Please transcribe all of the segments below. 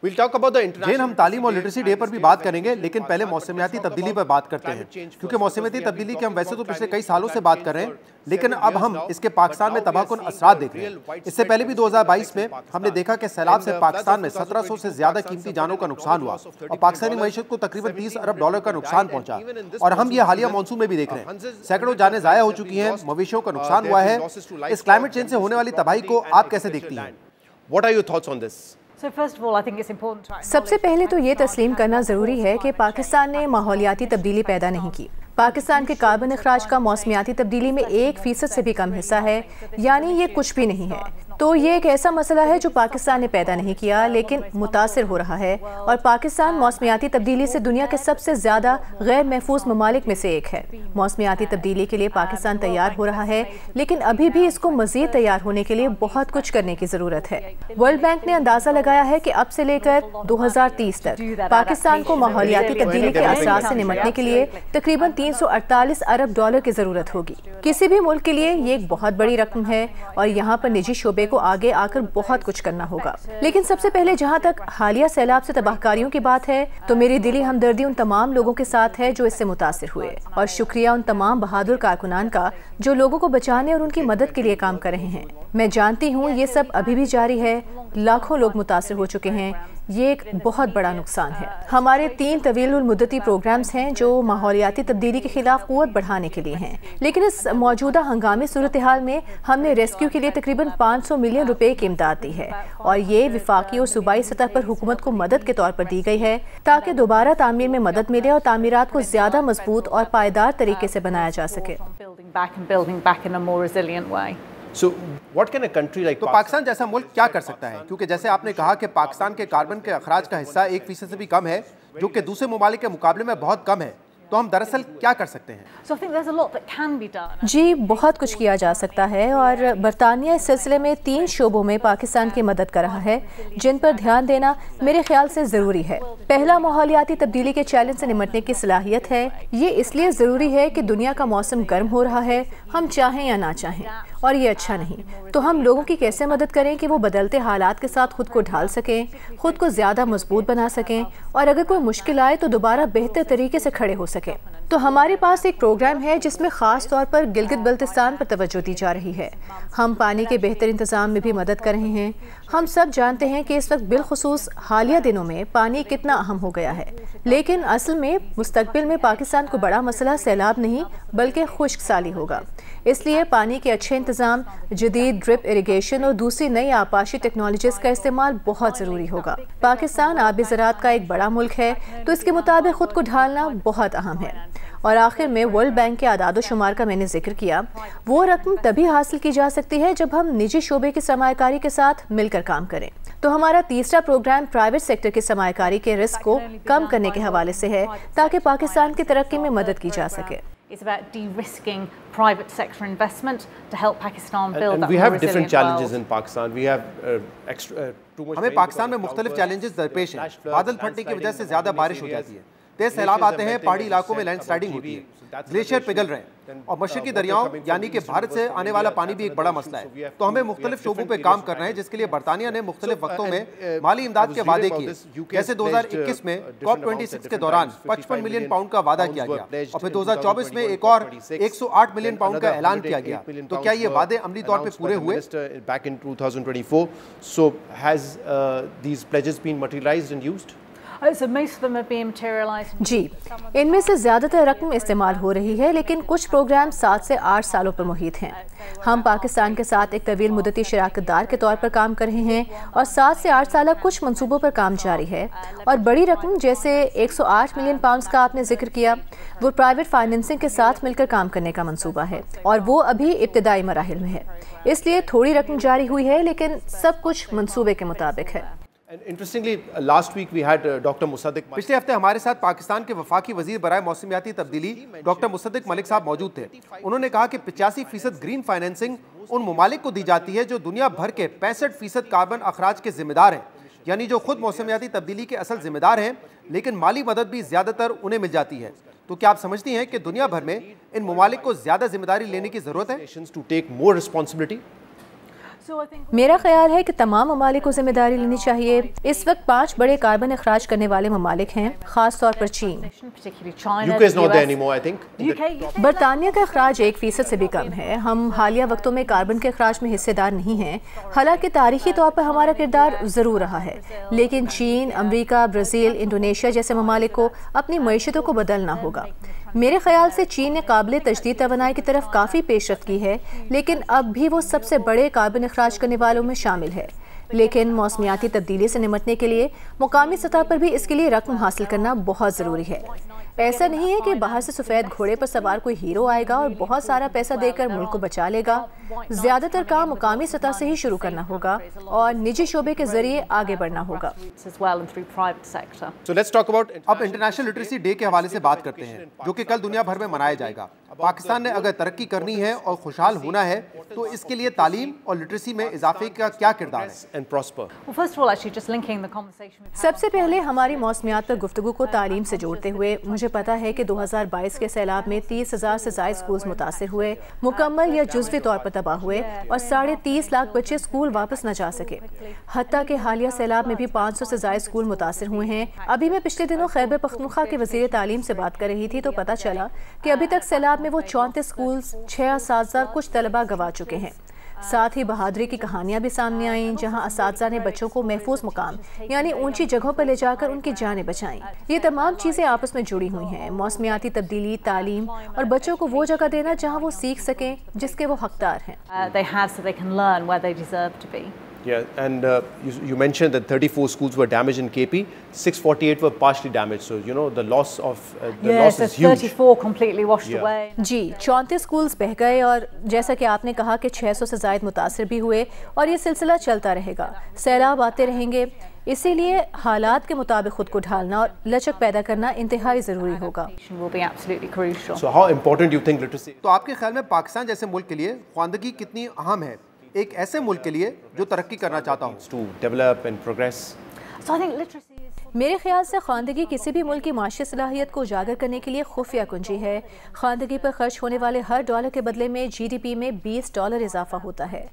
جین ہم تعلیم اور لٹریسی ڈے پر بھی بات کریں گے، لیکن پہلے موسمیاتی تبدیلی پر بات کرتے ہیں، کیونکہ موسمیاتی تبدیلی کے ہم ویسے تو پچھلے کئی سالوں سے بات کر رہے ہیں، لیکن اب ہم اس کے پاکستان میں تباہ کن اثرات دیکھ رہے ہیں۔ اس سے پہلے بھی 2022 میں ہم نے دیکھا کہ سیلاب سے پاکستان میں 1700 سے زیادہ قیمتی جانوں کا نقصان ہوا اور پاکستانی معیشت کو تقریباً $30 ارب کا نقصان پہنچا، اور ہم یہ حالیہ مانسون میں بھی دیکھ رہے ہیں، سینکڑوں جانیں ضائع ہو چکی ہیں، مویشیوں کا نقصان ہوا ہے۔ اس کلائمیٹ چینج سے ہونے والی تباہی کو آپ کیسے دیکھتی ہیں؟ What are your thoughts on this? سب سے پہلے تو یہ تسلیم کرنا ضروری ہے کہ پاکستان نے ماحولیاتی تبدیلی پیدا نہیں کی۔ پاکستان کے کاربن اخراج کا موسمیاتی تبدیلی میں 1% سے بھی کم حصہ ہے، یعنی یہ کچھ بھی نہیں ہے۔ تو یہ ایک ایسا مسئلہ ہے جو پاکستان نے پیدا نہیں کیا لیکن متاثر ہو رہا ہے، اور پاکستان موسمیاتی تبدیلی سے دنیا کے سب سے زیادہ غیر محفوظ ممالک میں سے ایک ہے۔ موسمیاتی تبدیلی کے لیے پاکستان تیار ہو رہا ہے، لیکن ابھی بھی اس کو مزید تیار ہونے کے لیے بہت کچھ کرنے کی ضرورت ہے۔ ورلڈ بینک نے اندازہ لگایا ہے کہ اب سے لے کر 2030 تک پاکستان کو ماحولیاتی تبدیلی کے اثرات سے نمٹنے کے لیے تقریباً $348 ارب کی ضرورت ہوگی۔ کسی بھی ملک کے لیے یہ ایک بہت بڑی رقم ہے، اور یہاں پر نجی شعبے کو آگے آ کر بہت کچھ کرنا ہوگا۔ لیکن سب سے پہلے جہاں تک حالیہ سیلاب سے تباہ کاریوں کی بات ہے تو میری دلی ہمدردی ان تمام لوگوں کے ساتھ ہے جو اس سے متاثر ہوئے، اور شکریہ ان تمام بہادر کارکنان کا جو لوگوں کو بچانے اور ان کی مدد کے لیے کام کر رہے ہیں۔ میں جانتی ہوں یہ سب ابھی بھی جاری ہے، لاکھوں لوگ متاثر ہو چکے ہیں، یہ ایک بہت بڑا نقصان ہے۔ ہمارے 3 طویل المدتی پروگرامز ہیں جو ماحولیاتی تبدیلی کے خلاف قوت بڑھانے کے لیے ہیں، لیکن اس موجودہ ہنگامی صورتحال میں ہم نے ریسکیو کے لیے تقریباً $500 ملین کی امداد دی ہے، اور یہ وفاقی اور صوبائی سطح پر حکومت کو مدد کے طور پر دی گئی ہے تاکہ دوبارہ تعمیر میں مدد ملے اور تعمیرات کو زیادہ مضبوط اور پائیدار طریقے سے بنایا جا سکے۔ تو پاکستان جیسا ملک کیا کر سکتا ہے؟ کیونکہ جیسے آپ نے کہا کہ پاکستان کے کاربن کے اخراج کا حصہ 1% سے بھی کم ہے، جو کہ دوسرے ممالک کے مقابلے میں بہت کم ہے، تو ہم دراصل کیا کر سکتے ہیں؟ جی بہت کچھ کیا جا سکتا ہے، اور برطانیہ اس سلسلے میں 3 شعبوں میں پاکستان کی مدد کر رہا ہے جن پر دھیان دینا میرے خیال سے ضروری ہے۔ پہلا، ماحولیاتی تبدیلی کے چیلنج سے نمٹنے کی صلاحیت ہے۔ یہ اس لیے ضروری ہے کہ دنیا کا موسم گرم ہو رہا ہے، ہم چاہیں یا نہ چاہیں، اور یہ اچھا نہیں۔ تو ہم لوگوں کی کیسے مدد کریں کہ وہ بدلتے حالات کے ساتھ خود کو ڈھال سکیں، خود کو زیادہ مضبوط بنا سکیں، اور اگر کوئی مشکل آئے تو دوبارہ بہتر طریقے سے کھڑے ہو سکیں۔ تو ہمارے پاس ایک پروگرام ہے جس میں خاص طور پر گلگت بلتستان پر توجہ دی جا رہی ہے۔ ہم پانی کے بہتر انتظام میں بھی مدد کر رہے ہیں۔ ہم سب جانتے ہیں کہ اس وقت بالخصوص حالیہ دنوں میں پانی کتنا اہم ہو گیا ہے، لیکن اصل میں مستقبل میں پاکستان کو بڑا مسئلہ سیلاب نہیں بلکہ خشک سالی ہوگا۔ اس لیے پانی کے اچھے انتظام، جدید ڈرپ اریگیشن اور دوسری نئی آبپاشی ٹیکنالوجیز کا استعمال بہت ضروری ہوگا۔ پاکستان آبی زراعت کا ایک بڑا ملک ہے، تو اس کے مطابق خود کو ڈھالنا بہت اہم ہے۔ اور آخر میں ورلڈ بینک کے اعداد و شمار کا میں نے ذکر کیا، وہ رقم تبھی حاصل کی جا سکتی ہے جب ہم نجی شعبے کی سرمایہ کاری کے ساتھ مل کر کام کریں۔ تو ہمارا تیسرا پروگرام پرائیویٹ سیکٹر کی سرمایہ کاری کے رسک کو کم کرنے کے حوالے سے ہے تاکہ پاکستان کی ترقی میں مدد کی جا سکے۔ It's about de-risking private sector investment to help Pakistan build and up we a have more different resilient challenges world. in Pakistan. We have too much. ہمیں پاکستان میں مختلف چیلنجز درپیش ہیں۔ بادل پھٹنے کی وجہ سے زیادہ بارش ہو جاتی ہے، تیز سیلاب آتے ہیں، پہاڑی علاقوں میں لینڈ سلائڈنگ ہوتی ہے، گلیشیئر پگھل رہے ہیں، اور مشرقی دریاؤں یعنی کہ بھارت سے آنے والا پانی بھی ایک بڑا مسئلہ ہے۔ تو ہمیں مختلف شعبوں پہ کام کرنا ہے، جس کے لیے برطانیہ نے مختلف وقتوں میں مالی امداد کے وعدے کیے، جیسے 2021 میں COP26 کے دوران £55 ملین کا وعدہ کیا گیا، اور پھر 2024 میں ایک اور £108 ملین کا اعلان کیا گیا۔ تو کیا یہ وعدے عملی طور پہ پورے ہوئے؟ Back in 2024. So has these pledges been materialized and used? So most of them are being materialized. جی، ان میں سے زیادہ تر رقم استعمال ہو رہی ہے، لیکن کچھ پروگرام 7 سے 8 سالوں پر محیط ہیں۔ ہم پاکستان کے ساتھ ایک طویل مدتی شراکت دار کے طور پر کام کر رہے ہیں، اور 7 سے 8 سالہ کچھ منصوبوں پر کام جاری ہے، اور بڑی رقم جیسے £108 ملین کا آپ نے ذکر کیا، وہ پرائیویٹ فائنینسنگ کے ساتھ مل کر کام کرنے کا منصوبہ ہے، اور وہ ابھی ابتدائی مراحل میں ہے۔ اس لیے تھوڑی رقم جاری ہوئی ہے، لیکن سب کچھ منصوبے کے مطابق ہے۔ Interestingly, last week we had Dr. Musaddiq. پچھلے ہفتے ہمارے ساتھ پاکستان کے وفاقی وزیر برائے موسمیاتی تبدیلی ڈاکٹر مصدق ملک صاحب موجود تھے۔ انہوں نے کہا کہ 85% گرین فائنینسنگ ان ممالک کو دی جاتی ہے جو دنیا بھر کے 65% کاربن اخراج کے ذمہ دار ہیں، یعنی جو خود موسمیاتی تبدیلی کے اصل ذمہ دار ہیں، لیکن مالی مدد بھی زیادہ تر انہیں مل جاتی ہے۔ تو کیا آپ سمجھتی ہیں کہ دنیا بھر میں ان ممالک کو زیادہ ذمہ داری لینے کی ضرورت ہے؟ To take more responsibility. میرا خیال ہے کہ تمام ممالک کو ذمہ داری لینی چاہیے۔ اس وقت 5 بڑے کاربن اخراج کرنے والے ممالک ہیں، خاص طور پر چین۔ UK is not there anymore, I think. برطانیہ کا اخراج 1% سے بھی کم ہے۔ ہم حالیہ وقتوں میں کاربن کے اخراج میں حصے دار نہیں ہیں، حالانکہ تاریخی طور پر ہمارا کردار ضرور رہا ہے، لیکن چین، امریکہ، برازیل، انڈونیشیا جیسے ممالک کو اپنی معیشتوں کو بدلنا ہوگا۔ میرے خیال سے چین نے قابل تجدید توانائی کی طرف کافی پیش رفت کی ہے، لیکن اب بھی وہ سب سے بڑے کاربن اخراج کرنے والوں میں شامل ہے۔ لیکن موسمیاتی تبدیلی سے نمٹنے کے لیے مقامی سطح پر بھی اس کے لیے رقم حاصل کرنا بہت ضروری ہے۔ ایسا نہیں ہے کہ باہر سے سفید گھوڑے پر سوار کوئی ہیرو آئے گا اور بہت سارا پیسہ دے کر ملک کو بچا لے گا۔ زیادہ تر کام مقامی سطح سے ہی شروع کرنا ہوگا اور نجی شعبے کے ذریعے آگے بڑھنا ہوگا۔ اب انٹرنیشنل لٹریسی ڈے کے حوالے سے بات کرتے ہیں، جو کہ کل دنیا بھر میں منایا جائے گا۔ پاکستان نے اگر ترقی کرنی ہے اور خوشحال ہونا ہے تو اس کے لیے تعلیم اور لٹریسی میں اضافے کا کیا کردار ہے؟ سب سے پہلے ہماری موسمیات پر گفتگو کو تعلیم سے جوڑتے ہوئے مجھے پتا ہے کہ 2022 کے سیلاب میں 30,000 سے زائد اسکولز متاثر ہوئے، مکمل یا جزوی طور پر تباہ ہوئے اور 30.5 لاکھ بچے اسکول واپس نہ جا سکے۔ حتیٰ کہ حالیہ سیلاب میں بھی 500 سے زائد اسکول متاثر ہوئے ہیں۔ ابھی میں پچھلے دنوں خیبر پختونخوا کے وزیر تعلیم سے بات کر رہی تھی تو پتا چلا کہ ابھی تک سیلاب میں وہ 34 اسکولز، 6 اساتذہ، کچھ طلبہ گوا چکے ہیں۔ ساتھ ہی بہادری کی کہانیاں بھی سامنے آئیں، جہاں اساتذہ نے بچوں کو محفوظ مقام یعنی اونچی جگہوں پر لے جا کر ان کی جانیں بچائیں۔ یہ تمام چیزیں آپس میں جڑی ہوئی ہیں، موسمیاتی تبدیلی، تعلیم اور بچوں کو وہ جگہ دینا جہاں وہ سیکھ سکیں جس کے وہ حقدار ہیں۔ Yeah, and you mentioned that 34 schools were damaged in KP, 648 were partially damaged, so you know the loss is huge. 34 completely washed away. G 34 schools بہہ گئے اور جیسا کہ آپ نے کہا کہ 600 سے زائد متاثر بھی ہوئے اور یہ سلسلہ چلتا رہے گا، سیلاب آتے رہیں گے، اسی لیے حالات کے مطابق خود کو ڈھالنا اور لچک پیدا کرنا انتہائی ضروری ہوگا۔ So how important you think literacy? تو آپ کے خیال میں پاکستان جیسے ملک کے لیے خواندگی کتنی اہم ہے، ایک ایسے ملک کے لیے جو ترقی کرنا چاہتا ہوں؟ To develop and progress. So I think literacy is میرے خیال سے خواندگی کسی بھی ملک کی معاشی صلاحیت کو اجاگر کرنے کے لیے خفیہ کنجی ہے۔ خواندگی پر خرچ ہونے والے ہر ڈالر کے بدلے میں GDP میں $20 اضافہ ہوتا ہے۔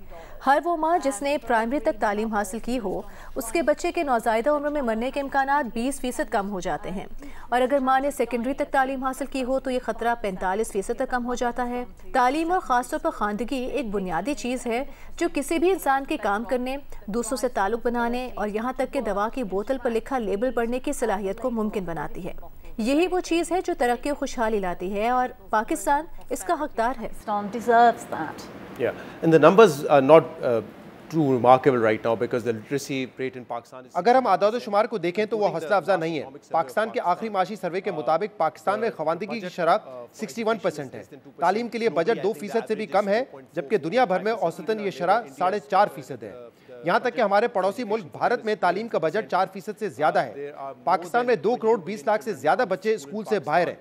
ہر وہ ماں جس نے پرائمری تک تعلیم حاصل کی ہو، اس کے بچے کے نوزائیدہ عمر میں مرنے کے امکانات 20% کم ہو جاتے ہیں، اور اگر ماں نے سیکنڈری تک تعلیم حاصل کی ہو تو یہ خطرہ 45% تک کم ہو جاتا ہے۔ تعلیم اور خاص طور پر خواندگی ایک بنیادی چیز ہے جو کسی بھی انسان کے کام کرنے، دوسروں سے تعلق بنانے اور یہاں تک کہ دوا کی بوتل پر لکھا لیبل پڑھنے کی صلاحیت کو ممکن بناتی ہے۔ یہی وہ چیز ہے جو ترقی و خوشحالی لاتی ہے اور پاکستان اس کا حقدار ہے۔ deserves that. Yeah, and the numbers are not too remarkable right now because the literacy rate in Pakistan is... اگر ہم اعداد و شمار کو دیکھیں تو وہ حوصلہ افزا نہیں ہے۔ پاکستان کے آخری معاشی سروے کے مطابق پاکستان میں خواندگی کی شرح 61% ہے۔ تعلیم کے لیے بجٹ 2% سے بھی کم ہے، جبکہ دنیا بھر میں اوسطاً یہ شرح 4.5% ہے۔ یہاں تک کہ ہمارے پڑوسی ملک بھارت میں تعلیم کا بجٹ 4% سے زیادہ ہے۔ پاکستان میں 2 کروڑ 20 لاکھ سے زیادہ بچے اسکول سے باہر ہیں،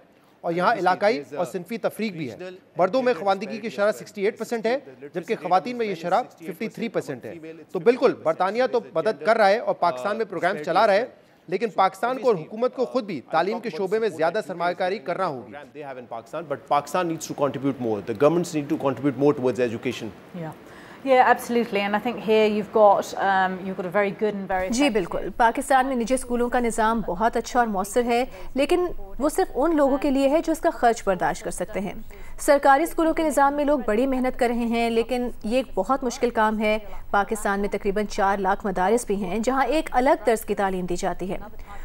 اور یہاں علاقائی اور صنفی تفریق بھی ہے۔ مردوں میں خواندگی کی شرح 68% ہے، جبکہ خواتین میں یہ شرح 53% ہے۔ تو بالکل برطانیہ تو مدد کر رہا ہے اور پاکستان میں پروگرام چلا رہا ہے، لیکن پاکستان کو اور حکومت کو خود بھی تعلیم کے شعبے میں زیادہ سرمایہ کاری کرنا ہوگی۔ They have in Pakistan, but Pakistan needs to contribute more. The governments need to contribute more towards education. Yeah, absolutely. And I think here you've got a very good and very جی بالکل، پاکستان میں نجی اسکولوں کا نظام بہت اچھا اور مؤثر ہے، لیکن وہ صرف ان لوگوں کے لیے ہے جو اس کا خرچ برداشت کر سکتے ہیں۔ سرکاری اسکولوں کے نظام میں لوگ بڑی محنت کر رہے ہیں، لیکن یہ ایک بہت مشکل کام ہے۔ پاکستان میں تقریباً 4 لاکھ مدارس بھی ہیں جہاں ایک الگ طرز کی تعلیم دی جاتی ہے،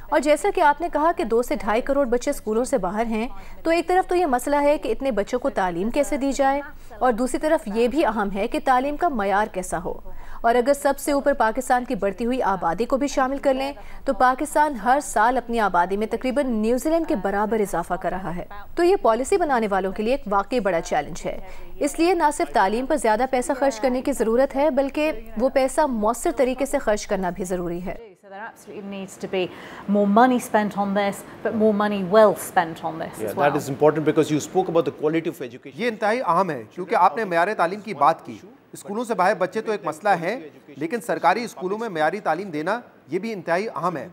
اور جیسا کہ آپ نے کہا کہ 2 سے 2.5 کروڑ بچے اسکولوں سے باہر ہیں، تو ایک طرف تو یہ مسئلہ ہے کہ اتنے بچوں کو تعلیم کیسے دی جائے، اور دوسری طرف یہ بھی اہم ہے کہ تعلیم کا معیار کیسا ہو۔ اور اگر سب سے اوپر پاکستان کی بڑھتی ہوئی آبادی کو بھی شامل کر لیں تو پاکستان ہر سال اپنی آبادی میں تقریباً نیوزی لینڈ کے برابر اضافہ کر رہا ہے۔ تو یہ پالیسی بنانے والوں کے لیے ایک واقعی بڑا چیلنج ہے۔ اس لیے نہ صرف تعلیم پر زیادہ پیسہ خرچ کرنے کی ضرورت ہے، بلکہ وہ پیسہ مؤثر طریقے سے خرچ کرنا بھی ضروری ہے۔ So there absolutely needs to be more money spent on this, but more money well spent on this as well. That is important because you spoke about the quality of education. یہ انتہائی اہم ہے کیونکہ آپ نے معیار تعلیم کی بات کی۔ اسکولوں سے باہر بچے تو ایک مسئلہ ہے، لیکن سرکاری اسکولوں میں معیاری تعلیم دینا یہ بھی انتہائی اہم ہے۔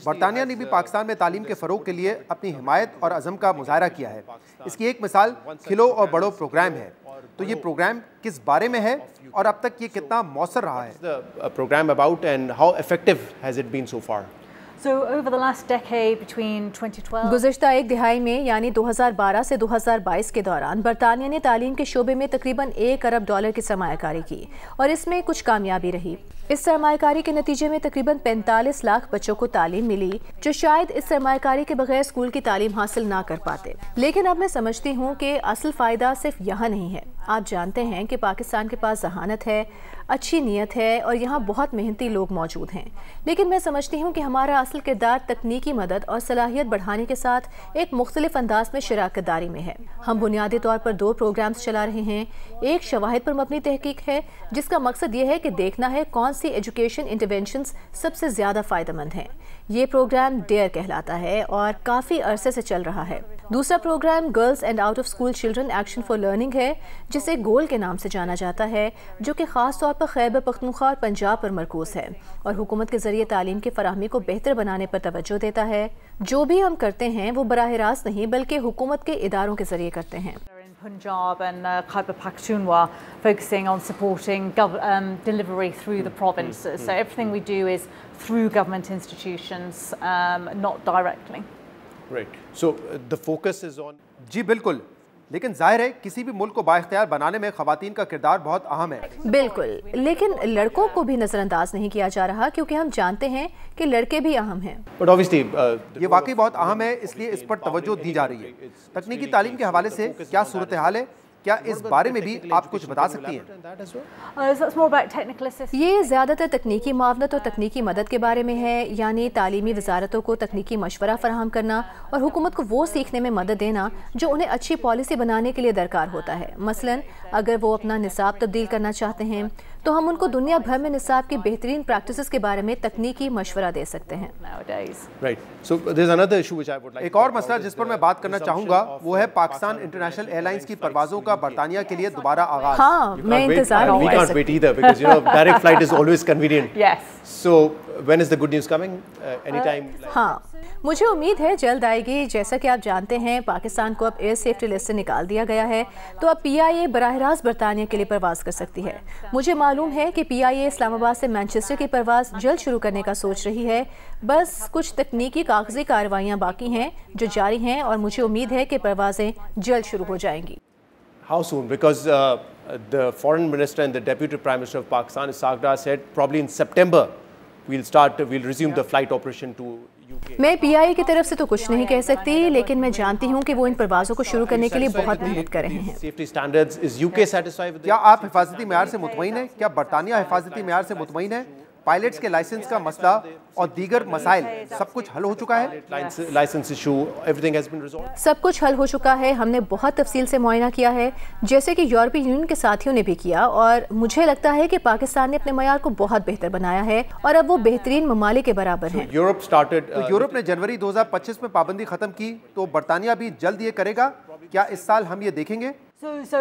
برطانیہ نے بھی پاکستان میں تعلیم کے فروغ کے لیے اپنی حمایت اور عزم کا مظاہرہ کیا ہے۔ اس کی ایک مثال کھلو اور بڑھو پروگرام ہے۔ تو یہ پروگرام کس بارے میں ہے اور اب تک یہ کتنا مؤثر رہا ہے؟ The program about and how effective has it been so far? So over the last decade between 2012 گزشتہ ایک دہائی میں یعنی 2012 سے 2022 کے دوران برطانیہ نے تعلیم کے شعبے میں تقریباً $1 ارب کی سرمایہ کاری کی اور اس میں کچھ کامیابی رہی۔ اس سرمایہ کاری کے نتیجے میں تقریباً 45 لاکھ بچوں کو تعلیم ملی جو شاید اس سرمایہ کاری کے بغیر اسکول کی تعلیم حاصل نہ کر پاتے۔ لیکن اب میں سمجھتی ہوں کہ اصل فائدہ صرف یہاں نہیں ہے۔ آپ جانتے ہیں کہ پاکستان کے پاس ذہانت ہے، اچھی نیت ہے اور یہاں بہت محنتی لوگ موجود ہیں، لیکن میں سمجھتی ہوں کہ ہمارا اصل کردار تکنیکی مدد اور صلاحیت بڑھانے کے ساتھ ایک مختلف انداز میں شراکت داری میں ہے۔ ہم بنیادی طور پر 2 پروگرامز چلا رہے ہیں۔ ایک شواہد پر مبنی تحقیق ہے جس کا مقصد یہ ہے کہ دیکھنا ہے کون سی ایجوکیشن انٹرونشنز سب سے زیادہ فائدہ مند ہیں۔ یہ پروگرام ڈیئر کہلاتا ہے اور کافی عرصے سے چل رہا ہے۔ دوسرا program girls and out of school children action for learning ہے جسے گول کے نام سے جانا جاتا ہے، جو کہ خاص طور پر خیبر پختونخوا اور پنجاب پر مرکوز ہے اور حکومت کے ذریعے تعلیم کی فراہمی کو بہتر بنانے پر توجہ دیتا ہے۔ جو بھی ہم کرتے ہیں وہ براہ راست نہیں بلکہ حکومت کے اداروں کے ذریعے کرتے ہیں۔ Punjab and Khyber Pakhtunkhwa focusing on supporting delivery through the provinces. So everything we do is through government institutions, not directly. Right. So the focus is on. جی بالکل، لیکن ظاہر ہے کسی بھی ملک کو بااختیار بنانے میں خواتین کا کردار بہت اہم ہے۔ بالکل، لیکن لڑکوں کو بھی نظر انداز نہیں کیا جا رہا کیونکہ ہم جانتے ہیں کہ لڑکے بھی اہم ہیں۔ But obviously یہ واقعی بہت اہم ہے، اس لیے اس پر توجہ دی جا رہی ہے۔ تکنیکی تعلیم کے حوالے سے کیا صورتحال ہے؟ کیا اس بارے میں بھی آپ کچھ بتا سکتی ہیں؟ That's more about technical assistance. یہ زیادہ تر تکنیکی معاونت اور تکنیکی مدد کے بارے میں ہے، یعنی تعلیمی وزارتوں کو تکنیکی مشورہ فراہم کرنا اور حکومت کو وہ سیکھنے میں مدد دینا جو انہیں اچھی پالیسی بنانے کے لیے درکار ہوتا ہے۔ مثلاً اگر وہ اپنا نصاب تبدیل کرنا چاہتے ہیں تو ہم ان کو دنیا بھر میں نصاب کی بہترین پریکٹسز کے بارے میں تکنیکی مشورہ دے سکتے ہیں۔ Right. So there's another issue which I would like. ایک اور مسئلہ جس پر میں بات کرنا چاہوں گا وہ ہے پاکستان انٹرنیشنل ایئر لائنز کی پروازوں کا برطانیہ کے لیے دوبارہ آغاز۔ ہاں، میں انتظار We can't wait either because direct flight is always convenient. Yes. So when is the good news coming? Anytime? ہاں، مجھے امید ہے جلد آئے گی۔ جیسا کہ آپ جانتے ہیں پاکستان کو اب ایئر سیفٹی لسٹ سے نکال دیا گیا ہے تو اب PIA براہ راست برطانیہ کے لیے پرواز کر سکتی ہے۔ مجھے معلوم ہے کہ PIA اسلام آباد سے مانچسٹر کی پرواز جلد شروع کرنے کا سوچ رہی ہے، بس کچھ تکنیکی کاغذی کارروائیاں باقی ہیں جو جاری ہیں اور مجھے امید ہے کہ پروازیں جلد شروع ہو جائیں گی۔ How soon? Because the foreign minister and the deputy prime minister of Pakistan, Ishaq Dar, said probably in September we'll resume the flight operation to UK. میں PIA کی طرف سے تو کچھ نہیں کہہ سکتی، لیکن میں جانتی ہوں کہ وہ ان پروازوں کو شروع کرنے کے لیے بہت محنت کر رہے ہیں۔ Safety standards, is UK satisfied with کیا آپ حفاظتی معیار سے مطمئن ہیں؟ کیا برطانیہ حفاظتی معیار سے مطمئن ہے؟ پائلٹس کے لائسنس کا مسئلہ اور دیگر مسائل سب کچھ حل ہو چکا ہے؟ license issue, everything has been resolved? سب کچھ حل ہو چکا ہے۔ ہم نے بہت تفصیل سے معائنہ کیا ہے جیسے کہ یورپی یونین کے ساتھیوں نے بھی کیا، اور مجھے لگتا ہے کہ پاکستان نے اپنے معیار کو بہت بہتر بنایا ہے اور اب وہ بہترین ممالک کے برابر ہیں۔ یورپ نے جنوری 2025 میں پابندی ختم کی تو برطانیہ بھی جلد یہ کرے گا؟ کیا اس سال ہم یہ دیکھیں گے؟ So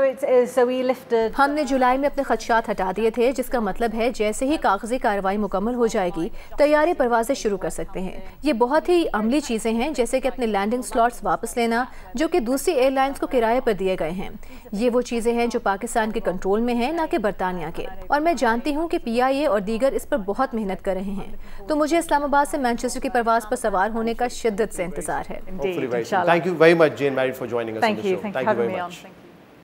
we lifted. ہم نے جولائی میں اپنے خدشات ہٹا دیے تھے، جس کا مطلب ہے جیسے ہی کاغذی کارروائی مکمل ہو جائے گی طیارے پروازیں شروع کر سکتے ہیں۔ یہ بہت ہی عملی چیزیں ہیں جیسے کہ اپنے لینڈنگ سلاٹس واپس لینا جو کہ دوسری ایئر لائنز کو کرائے پر دیے گئے ہیں۔ یہ وہ چیزیں ہیں جو پاکستان کے کنٹرول میں ہیں، نہ کہ برطانیہ کے، اور میں جانتی ہوں کہ PIA اور دیگر اس پر بہت محنت کر رہے ہیں، تو مجھے اسلام آباد سے مانچسٹر کی پرواز پر سوار ہونے کا شدت سے انتظار ہے۔ Thank you very much, Jane Marriott, for joining us on the show. Thank you for having me on.